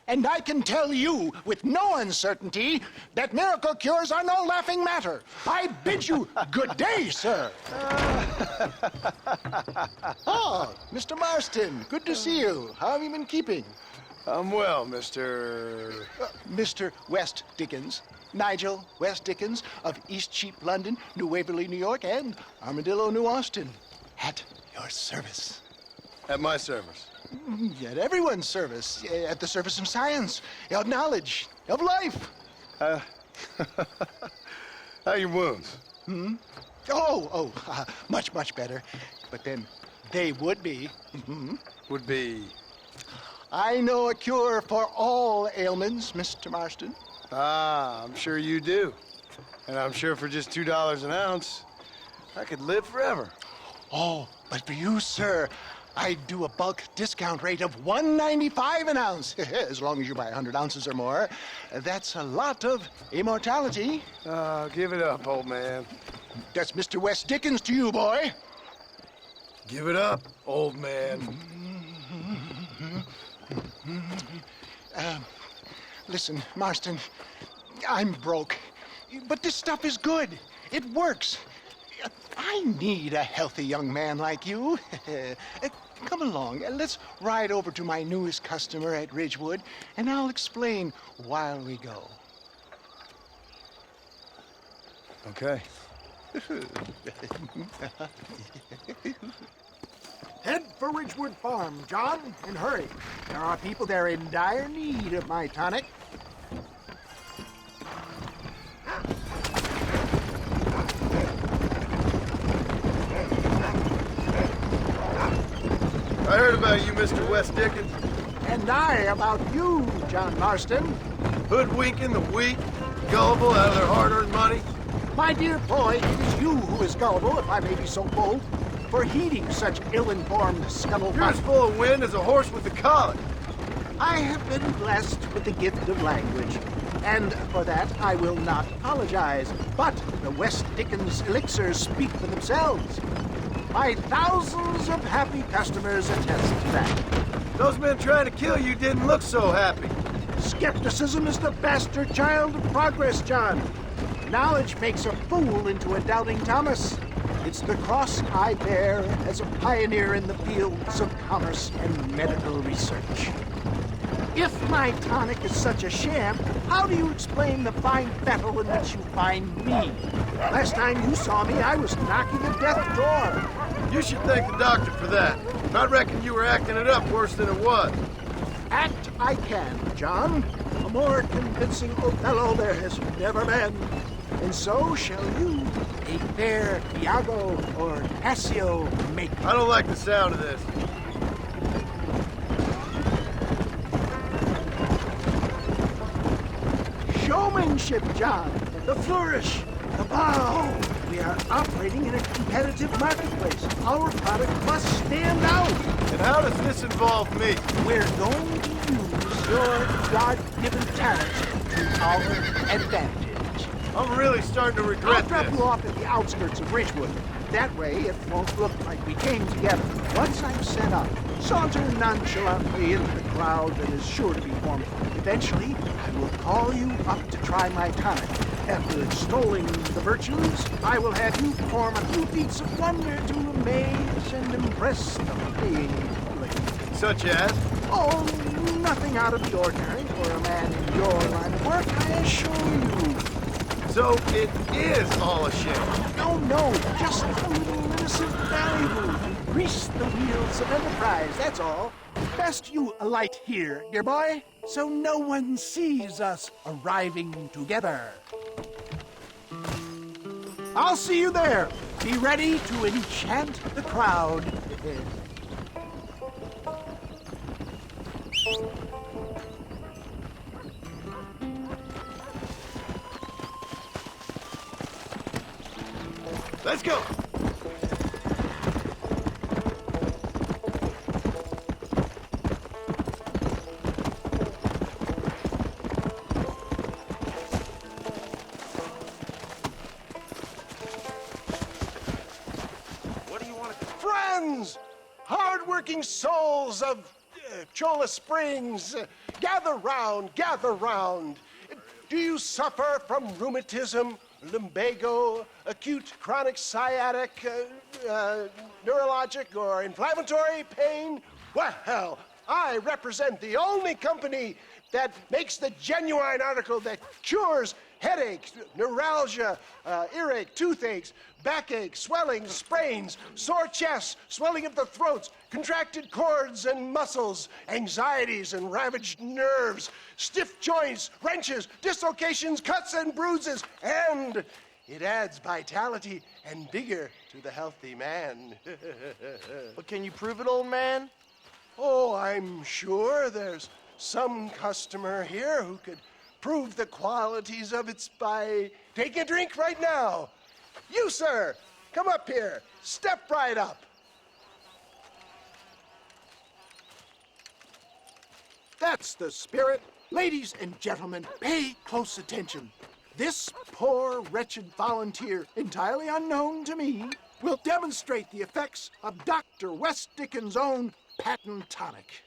And I can tell you with no uncertainty that miracle cures are no laughing matter. I bid you good day, sir. Oh, Mr. Marston, good to see you. How have you been keeping? I'm well, Mr. Mr. West Dickens. Nigel West Dickens of East Cheap, London, New Waverly, New York, and Armadillo, New Austin. At your service. At my service. At everyone's service. At the service of science, of knowledge, of life. How are your wounds? Much, much better. But then they would be. Would be... I know a cure for all ailments, Mr. Marston. Ah, I'm sure you do. And I'm sure for just $2 an ounce, I could live forever. Oh, but for you, sir, I do a bulk discount rate of $1.95 an ounce. As long as you buy 100 ounces or more. That's a lot of immortality. Give it up, old man. That's Mr. West Dickens to you, boy. Give it up, old man. Listen, Marston, I'm broke. But this stuff is good. It works. I need a healthy young man like you. Come along, let's ride over to my newest customer at Ridgewood, and I'll explain while we go. Okay. Head for Ridgewood Farm, John, and hurry. There are people there in dire need of my tonic. I heard about you, Mr. West Dickens. And I about you, John Marston. Hoodwinking the weak, gullible out of their hard-earned money. My dear boy, it is you who is gullible, if I may be so bold, for heeding such ill-informed scuttlebutt. You're as full of wind as a horse with the colic. I have been blessed with the gift of language, and for that I will not apologize. But the West Dickens elixirs speak for themselves. My thousands of happy customers attest to that. Those men trying to kill you didn't look so happy. Skepticism is the bastard child of progress, John. Knowledge makes a fool into a doubting Thomas. It's the cross I bear as a pioneer in the fields of commerce and medical research. If my tonic is such a sham, how do you explain the fine battle in which you find me? Last time you saw me, I was knocking a death door. You should thank the doctor for that. I reckon you were acting it up worse than it was. Act I can, John. A more convincing Othello there has never been. And so shall you, a fair Iago or Cassio make. I don't like the sound of this. Showmanship, John. The flourish, the bow. We are operating in a competitive marketplace. Our product must stand out. And how does this involve me? We're going to use your God-given talent to our advantage. I'm really starting to I'll regret drop this. you off at the outskirts of Ridgewood. That way, it won't look like we came together. Once I'm set up, saunter nonchalantly into the crowd that is sure to be forming. Eventually, I will call you up to try my tonic. After extolling the virtues, I will have you perform a few feats of wonder to amaze and impress the paying public. Such as? Oh, nothing out of the ordinary for a man in your line of work, I assure you. So it is all a sham. No, just a little innocent valuable to grease the wheels of enterprise, that's all. Best you alight here, dear boy, so no one sees us arriving together. I'll see you there. Be ready to enchant the crowd. Let's go. Friends, hard-working souls of Cholla Springs, gather round, gather round. Do you suffer from rheumatism, lumbago, acute chronic sciatic, neurologic, or inflammatory pain? Well, I represent the only company that makes the genuine article that cures headaches, neuralgia, earache, toothaches, backache, swelling, sprains, sore chests, swelling of the throats, contracted cords and muscles, anxieties and ravaged nerves, stiff joints, wrenches, dislocations, cuts and bruises, and it adds vitality and vigor to the healthy man. But can you prove it, old man? Oh, I'm sure there's some customer here who could prove the qualities of it by taking a drink right now. You, sir, come up here. Step right up. That's the spirit. Ladies and gentlemen, pay close attention. This poor, wretched volunteer, entirely unknown to me, will demonstrate the effects of Dr. West Dickens' own patent tonic.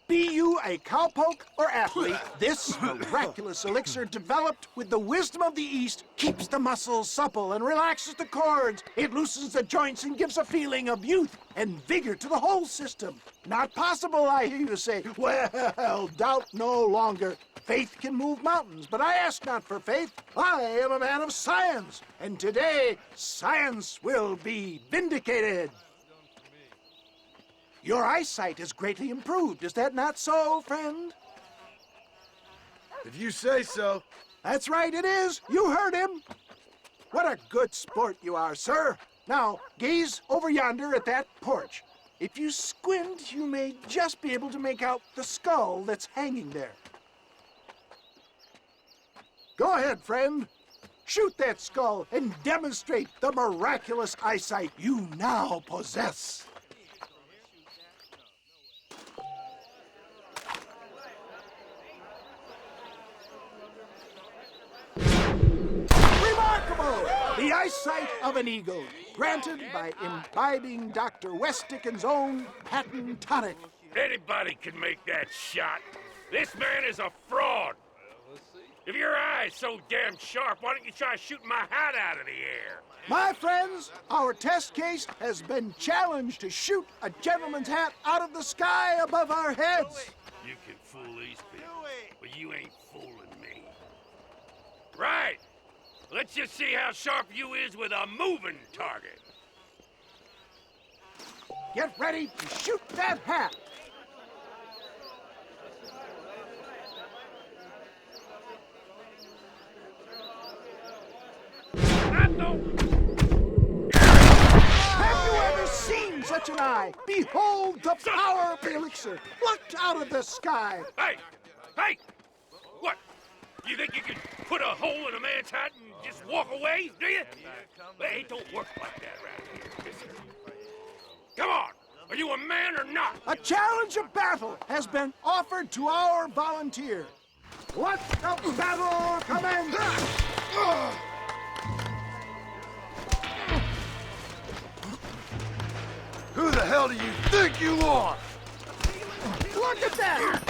Be you a cowpoke or athlete, this miraculous elixir developed with the wisdom of the East keeps the muscles supple and relaxes the cords. It loosens the joints and gives a feeling of youth and vigor to the whole system. Not possible, I hear you say. Well, doubt no longer. Faith can move mountains, but I ask not for faith. I am a man of science, and today science will be vindicated. Your eyesight is greatly improved. Is that not so, friend? If you say so. That's right, it is. You heard him. What a good sport you are, sir. Now, gaze over yonder at that porch. If you squint, you may just be able to make out the skull that's hanging there. Go ahead, friend. Shoot that skull and demonstrate the miraculous eyesight you now possess. The eyesight of an eagle, granted by imbibing Dr. West Dickens' own patent tonic. Anybody can make that shot. This man is a fraud. If your eye's so damn sharp, why don't you try shooting my hat out of the air? My friends, our test case has been challenged to shoot a gentleman's hat out of the sky above our heads. You can fool these people, but you ain't fooling me. Right. Let's just see how sharp you is with a moving target. Get ready to shoot that hat. Have you ever seen such an eye? Behold the power of the elixir, plucked out of the sky. Hey! Hey! What? You think you can put a hole in a man's hat and just walk away, do you? Hey, it don't work like that around here, mister. Come on! Are you a man or not? A challenge of battle has been offered to our volunteer. Let the battle commence! Who the hell do you think you are? Look at that!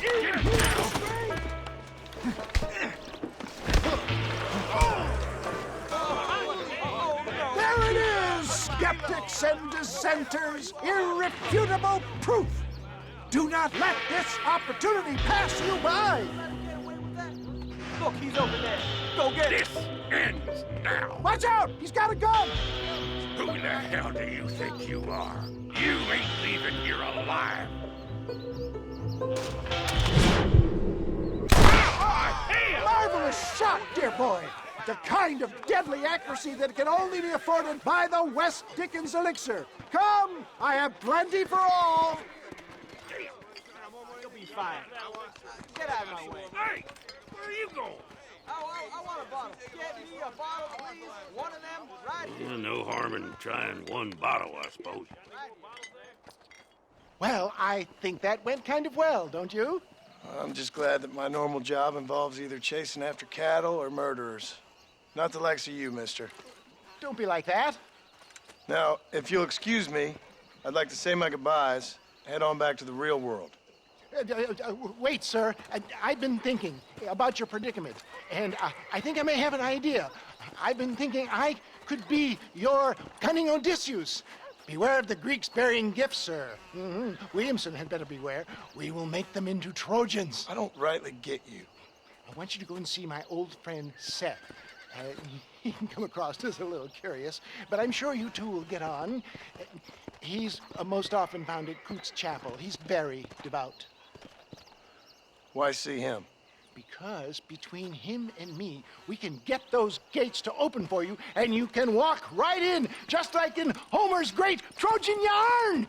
There it is, skeptics and dissenters, irrefutable proof. Do not let this opportunity pass you by. Look, he's over there. Go get him. This ends now. Watch out, he's got a gun. Who the hell do you think you are? You ain't leaving here alive. Marvelous shot, dear boy. The kind of deadly accuracy that can only be afforded by the West Dickens elixir. Come, I have plenty for all. You'll be fine. Get out of my way. Hey, where are you going? I want a bottle. Get me a bottle, please. One of them right here. No harm in trying one bottle, I suppose. Well, I think that went kind of well, don't you? I'm just glad that my normal job involves either chasing after cattle or murderers. Not the likes of you, mister. Don't be like that. Now, if you'll excuse me, I'd like to say my goodbyes head on back to the real world. Wait, sir. I've been thinking about your predicament, and I think I may have an idea. I've been thinking I could be your cunning Odysseus. Beware of the Greeks bearing gifts, sir. Williamson had better beware. We will make them into Trojans. I don't rightly get you. I want you to go and see my old friend Seth. He can come across as a little curious, but I'm sure you two will get on. He's most often found at Coots Chapel. He's very devout. Why see him? Because between him and me, we can get those gates to open for you, and you can walk right in, just like in Homer's great Trojan yarn!